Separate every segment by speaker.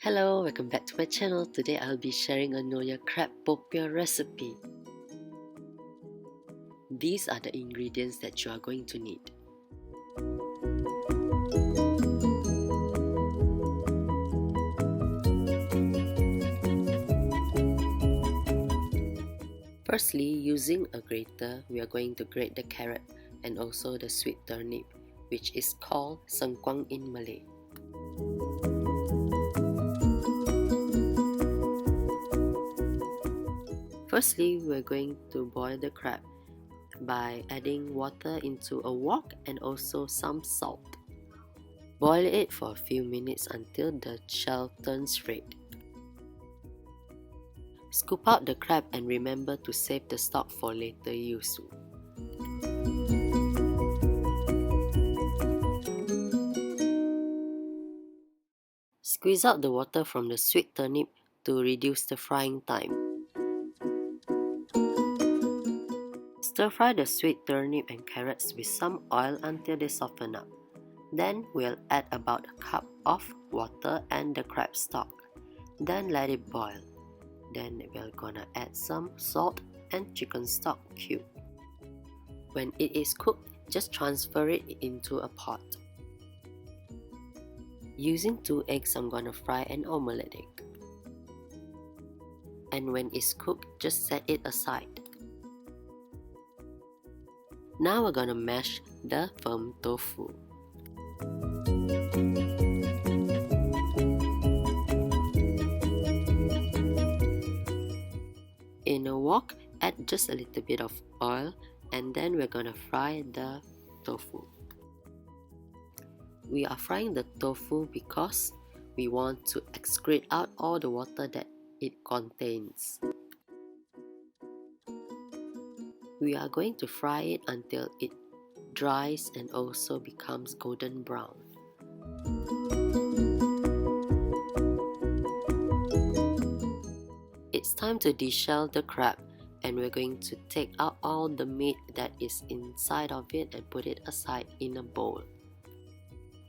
Speaker 1: Hello, welcome back to my channel. Today I'll be sharing a Nyonya Crab Popiah recipe. These are the ingredients that you are going to need. Firstly, using a grater, we are going to grate the carrot and also the sweet turnip, which is called sengkuang in Malay. Firstly, we're going to boil the crab by adding water into a wok and also some salt. Boil it for a few minutes until the shell turns red. Scoop out the crab and remember to save the stock for later use. Squeeze out the water from the sweet turnip to reduce the frying time. Stir fry the sweet turnip and carrots with some oil until they soften up. Then we'll add about a cup of water and the crab stock. Then let it boil. Then we're gonna add some salt and chicken stock cube. When it is cooked, just transfer it into a pot. Using 2 eggs, I'm gonna fry an omelette egg. And when it's cooked, just set it aside. Now we're gonna mash the firm tofu. In a wok, add just a little bit of oil and then we're gonna fry the tofu. We are frying the tofu because we want to excrete out all the water that it contains. We are going to fry it until it dries and also becomes golden brown. It's time to deshell the crab and we're going to take out all the meat that is inside of it and put it aside in a bowl.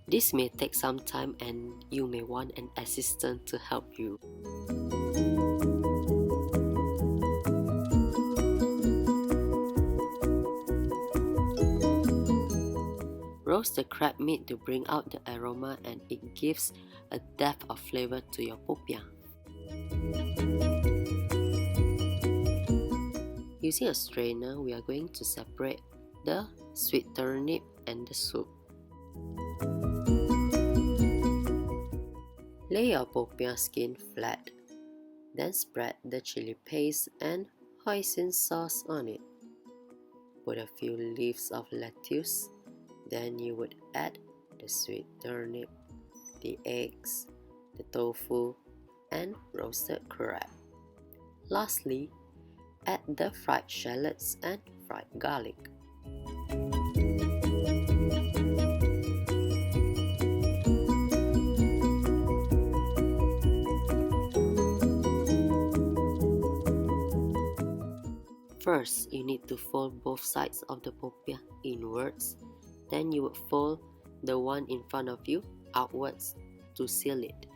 Speaker 1: This may take some time and you may want an assistant to help you. Roast the crab meat to bring out the aroma and it gives a depth of flavor to your popiah. Using a strainer, we are going to separate the sweet turnip and the soup. Lay your popiah skin flat, then spread the chili paste and hoisin sauce on it. Put a few leaves of lettuce, then you would add the sweet turnip, the eggs, the tofu, and roasted crab. Lastly, add the fried shallots and fried garlic. First, you need to fold both sides of the popiah inwards. Then you would fold the one in front of you outwards to seal it.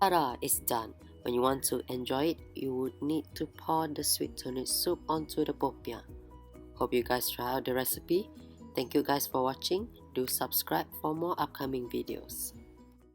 Speaker 1: Ta-da! It's done. When you want to enjoy it, you would need to pour the sweet turnip soup onto the popiah. Hope you guys try out the recipe. Thank you guys for watching. Do subscribe for more upcoming videos.